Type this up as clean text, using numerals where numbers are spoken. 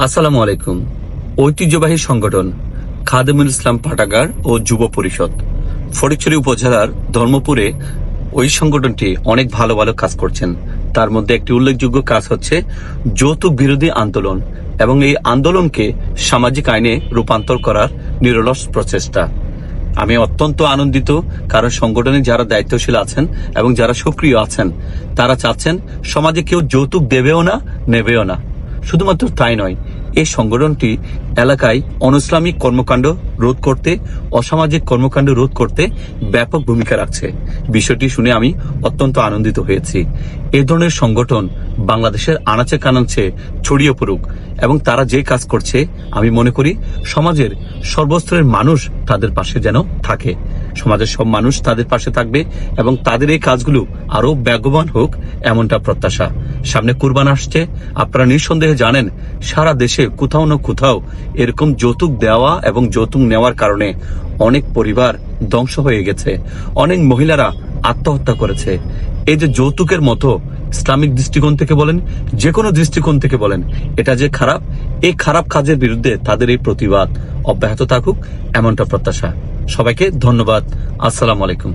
আসসালামু আলাইকুম। ঐতিহ্যবাহী সংগঠন খাদেমুল ইসলাম পাঠাগার ও যুব পরিষদ ফটিকছড়ি উপজেলার ধর্মপুরে ওই সংগঠনটি অনেক ভালো ভালো কাজ করছেন। তার মধ্যে একটি উল্লেখযোগ্য কাজ হচ্ছে যৌতুক বিরোধী আন্দোলন এবং এই আন্দোলনকে সামাজিক আইনে রূপান্তর করার নিরলস প্রচেষ্টা। আমি অত্যন্ত আনন্দিত, কারণ সংগঠনে যারা দায়িত্বশীল আছেন এবং যারা সক্রিয় আছেন তারা চাচ্ছেন সমাজে কেউ যৌতুক দেবেও না, নেবেও না। শুধুমাত্র তাই নয়, এই সংগঠনটি এলাকায় অনৈসলামিক কর্মকাণ্ড রোধ করতে, অসামাজিক কর্মকাণ্ড রোধ করতে ব্যাপক ভূমিকা রাখছে। বিষয়টি শুনে আমি অত্যন্ত আনন্দিত হয়েছি। এই ধরনের সংগঠন বাংলাদেশের আনাচে কানাচে ছড়িয়ে পড়ুক এবং তারা যে কাজ করছে আমি মনে করি সমাজের সর্বস্তরের মানুষ তাদের পাশে যেন থাকে, সমাজের সব মানুষ তাদের পাশে থাকবে এবং তাদের এই কাজগুলো আরো বেগবান হোক এমনটা প্রত্যাশা। সামনে কুরবান আসছে, আপনারা নিঃসন্দেহে জানেন সারা দেশে কোথাও না কোথাও এরকম যৌতুক দেওয়া এবং যৌতুক নেওয়ার কারণে অনেক পরিবার ধ্বংস হয়ে গেছে, অনেক মহিলারা আত্মহত্যা করেছে। এই যে যৌতুকের মতো ইসলামিক দৃষ্টিকোণ থেকে বলেন, যে কোনো দৃষ্টিকোণ থেকে বলেন, এটা যে খারাপ, এই খারাপ কাজের বিরুদ্ধে তাদের এই প্রতিবাদ অব্যাহত থাকুক এমনটা প্রত্যাশা। সবাইকে ধন্যবাদ। আসসালামু আলাইকুম।